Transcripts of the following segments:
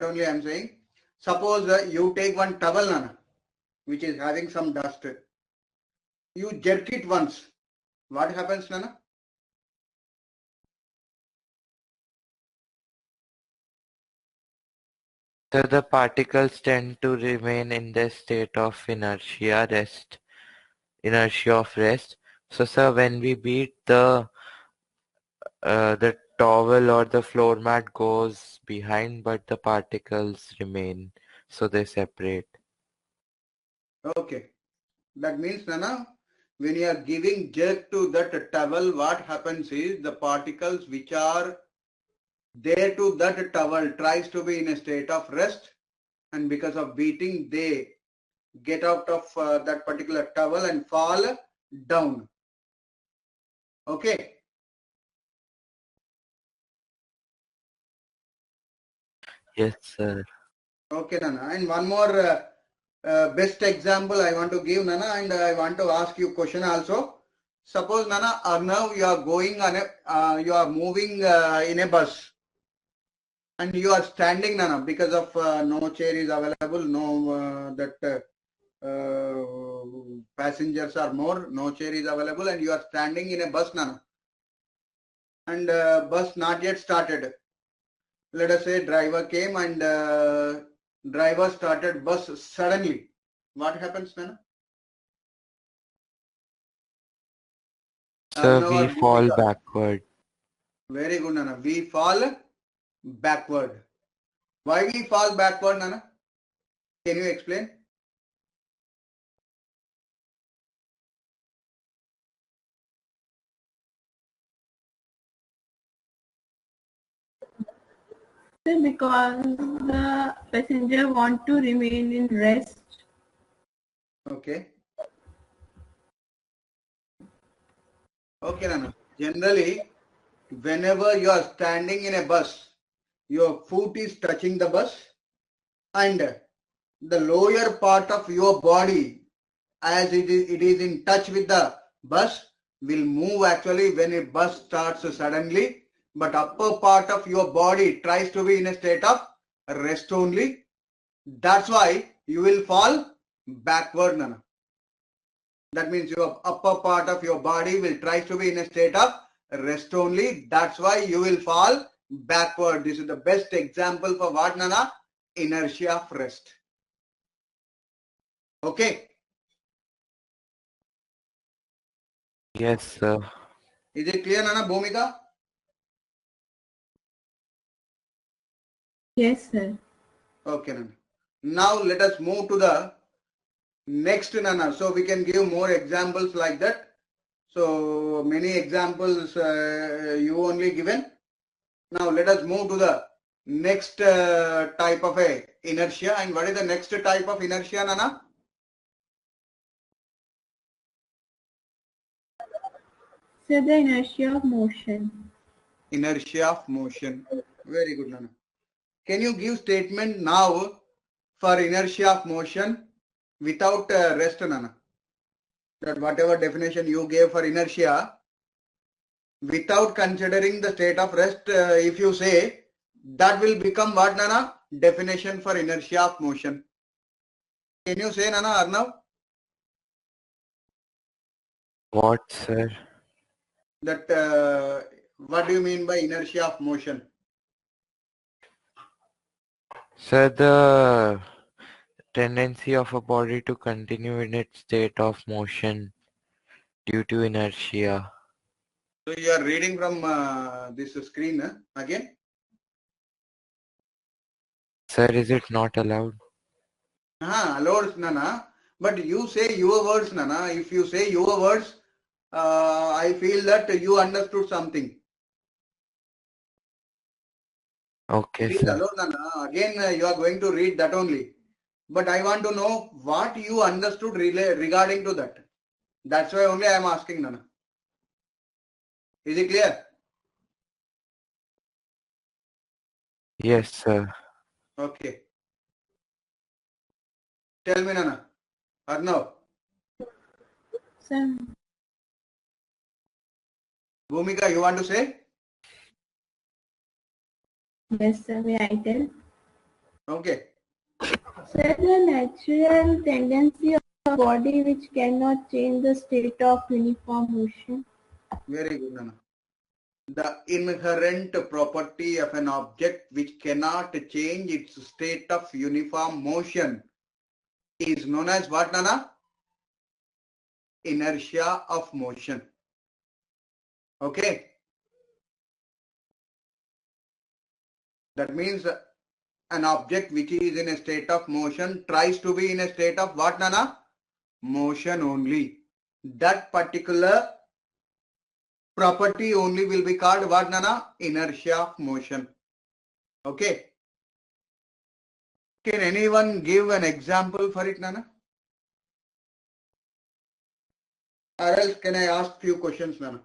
Only I am saying. Suppose you take one towel, Nana, which is having some dust. You jerk it once. What happens, Nana? So the particles tend to remain in the state of inertia of rest. So sir, when we beat the towel or the floor mat goes behind, but the particles remain, so they separate. Okay. That means, Nana, when you are giving jerk to that towel, what happens is the particles which are there to that towel tries to be in a state of rest, and because of beating, they get out of that particular towel and fall down. Okay. Yes, sir. Okay, Nana. And one more best example I want to give, Nana, and I want to ask you question also. Suppose, Nana, now you are going on you are moving in a bus, and you are standing, Nana, because of no chair is available, no passengers are more, no chair is available, and you are standing in a bus, Nana, and bus not yet started. Let us say driver came and driver started bus suddenly. What happens, Nana? So Arnav we or fall Bhumika? backward. Very good, Nana. We fall backward. Why we fall backward, Nana? Can you explain? So because the passenger want to remain in rest. Okay. Okay, Nana. Generally, whenever you are standing in a bus, your foot is touching the bus, and the lower part of your body, as it is in touch with the bus, will move actually when a bus starts suddenly, but upper part of your body tries to be in a state of rest only. That's why you will fall backward, Nana. That means your upper part of your body will try to be in a state of rest only. That's why you will fall backward. This is the best example for what, Nana? Inertia of rest. Okay. Yes, sir. Is it clear, Nana? Bhumika? Yes, sir. Okay, Nana. Now let us move to the next, Nana. So we can give more examples like that. So many examples you only given. Now let us move to the next type of a inertia. And what is the next type of inertia, Nana? So the inertia of motion. Inertia of motion. Very good, Nana. Can you give statement now for inertia of motion without rest, Nana? That whatever definition you gave for inertia, without considering the state of rest, if you say, that will become what, Nana? Definition for inertia of motion. Can you say, Nana, Arnav? What, sir? That what do you mean by inertia of motion? Sir, the tendency of a body to continue in its state of motion due to inertia. So you are reading from this screen again? Sir, is it not allowed? Allowed, Nana. But you say your words, Nana. If you say your words, I feel that you understood something. Okay, It is sir. allowed, Nana. Again, you are going to read that only. But I want to know what you understood regarding to that. That's why only I am asking, Nana. Is it clear? Yes, sir. Okay. Tell me, Nana. Arnav. So Bhumika, you want to say? yes, sir. May I tell? Okay. Sir, the natural tendency of the body which cannot change the state of uniform motion. Very good, Nana. The inherent property of an object which cannot change its state of uniform motion is known as what, Nana? Inertia of motion. Okay. That means an object which is in a state of motion tries to be in a state of what, Nana? Motion only. That particular property only will be called what, Nana? Inertia of motion. Okay. Can anyone give an example for it, Nana? Or else can I ask few questions, Nana?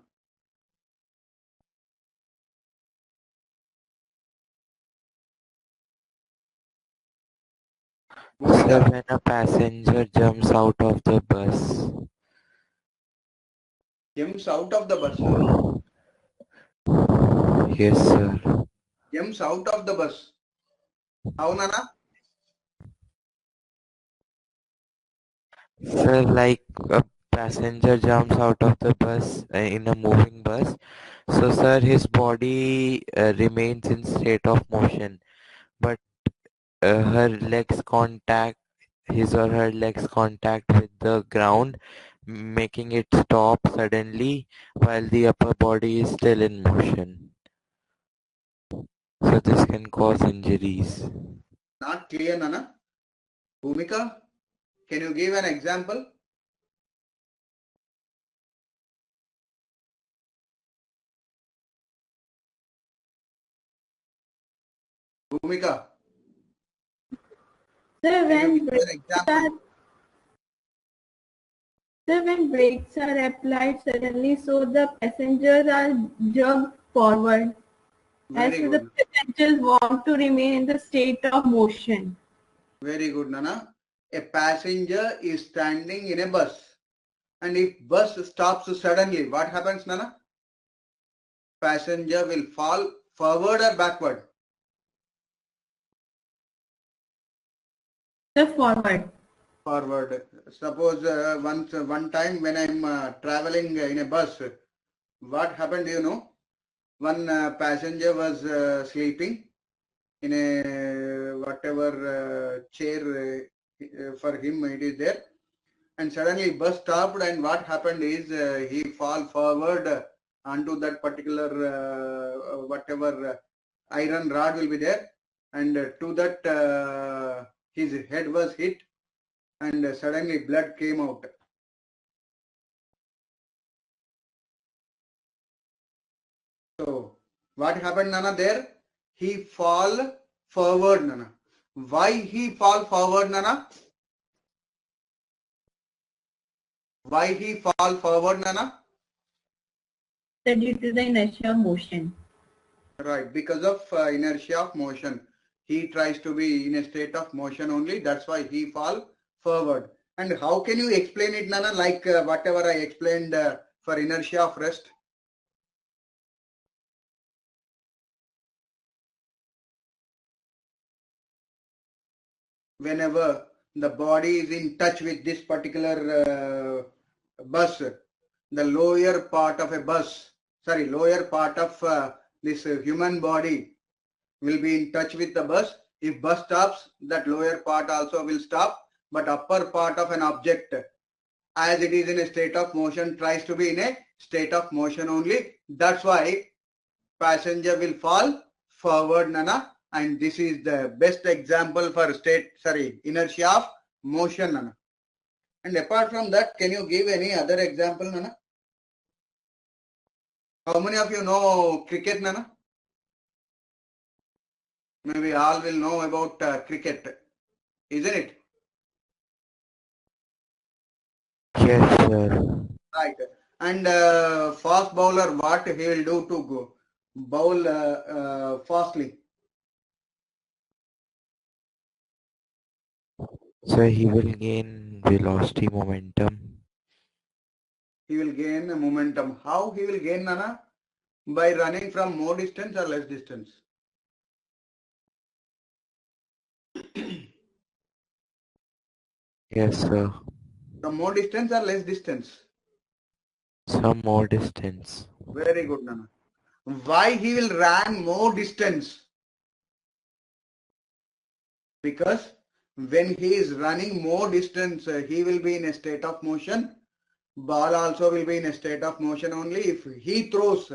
Sir, Bhumika, when a passenger jumps out of the bus. jumps out of the bus. Yes, sir. Jumps out of the bus. How, Nana? Sir, like a passenger jumps out of the bus in a moving bus. So, sir, his body remains in state of motion, but her legs contact his or her legs contact with the ground, making it stop suddenly while the upper body is still in motion. So this can cause injuries. Not clear, Nana. Bhumika, can you give an example? Bhumika, Sir, can you when give brakes an example? are Sir, when brakes are applied suddenly, so the passengers are jerked forward, as Very the good. passengers want to remain in the state of motion. Very good, Nana. A passenger is standing in a bus. And if bus stops suddenly, what happens, Nana? Passenger will fall forward or backward? The forward. Forward. Suppose one time when I'm traveling in a bus, what happened, you know? One passenger was sleeping in a whatever chair for him it is there, and suddenly bus stopped, and what happened is he fall forward onto that particular whatever iron rod will be there, and to that his head was hit, and suddenly blood came out. So what happened, Nana, there? He fall forward, Nana. Why he fall forward, Nana? Why he fall forward, Nana? That due to the inertia of motion. Right, because of inertia of motion. He tries to be in a state of motion only. That's why he fall forward. And how can you explain it, Nana? Like whatever I explained for inertia of rest. Whenever the body is in touch with this particular bus, the lower part of a bus, sorry, lower part of this human body will be in touch with the bus. If bus stops, that lower part also will stop, but upper part of an object, as it is in a state of motion, tries to be in a state of motion only. That's why passenger will fall forward, Nana, and this is the best example for inertia of motion, Nana. And apart from that, can you give any other example, Nana? How many of you know cricket, Nana? Maybe all will know about cricket, isn't it? Yes, sir. Right. And fast bowler, what he will do to go bowl fastly? So he will gain velocity momentum. He will gain momentum. How he will gain, Nana? By running from more distance or less distance? Yes, sir. From more distance or less distance? Some more distance. Very good, Nana. Why he will run more distance? Because when he is running more distance, he will be in a state of motion. Ball also will be in a state of motion only. If he throws,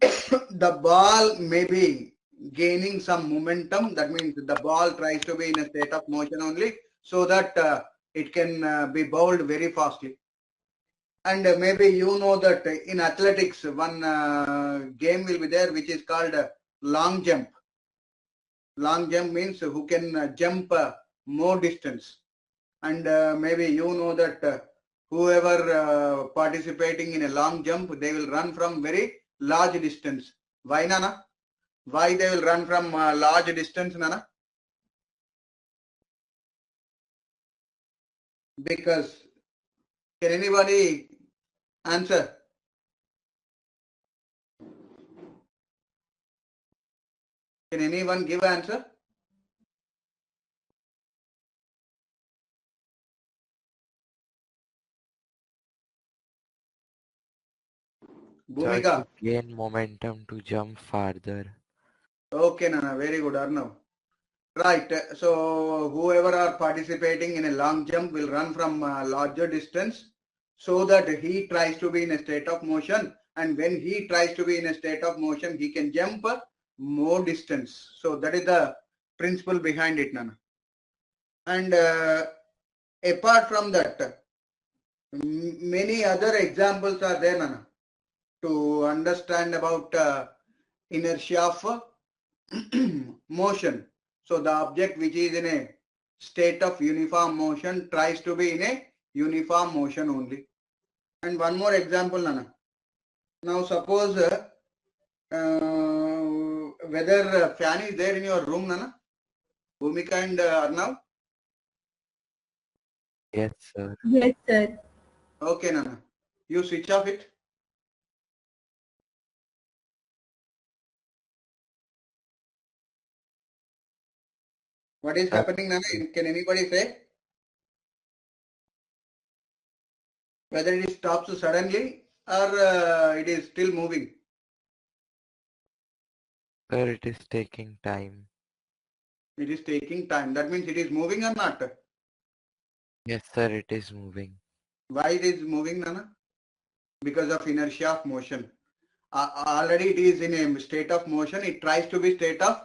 the ball may be gaining some momentum. That means the ball tries to be in a state of motion only, so that it can be bowled very fastly. And maybe you know that in athletics, one game will be there which is called long jump. Long jump means who can jump more distance. And maybe you know that whoever participating in a long jump, they will run from very large distance. Why, Nana? Why they will run from large distance, Nana? Because, can anybody answer? Can anyone give answer? Sir, Bhumika. to gain momentum to jump farther. Okay, Nana. Very good, Arnav. Right. So whoever are participating in a long jump will run from larger distance, so that he tries to be in a state of motion. And when he tries to be in a state of motion, he can jump more distance. So that is the principle behind it, Nana. And apart from that, many other examples are there, Nana, to understand about inertia of motion. So the object which is in a state of uniform motion tries to be in a uniform motion only. And one more example, Nana. Now suppose whether fan is there in your room, Nana? Bhumika and Arnav? Yes, sir. Yes, sir. Okay, Nana. You switch off it. What is happening, Nana? Can anybody say? Whether it stops suddenly or it is still moving? Sir, it is taking time. It is taking time. That means it is moving or not? Yes, sir, it is moving. Why it is moving, Nana? Because of inertia of motion. Already it is in a state of motion. It tries to be state of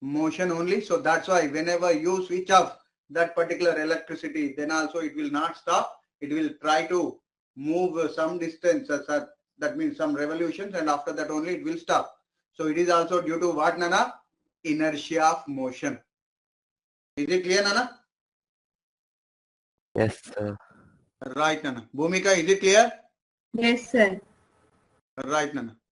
motion only. So that's why whenever you switch off that particular electricity, then also it will not stop. It will try to move some distance. That means some revolutions, and after that only it will stop. So it is also due to what, Nana? Inertia of motion. Is it clear, Nana? Yes, sir. Right, Nana. Bhumika, is it clear? Yes, sir. Right, Nana.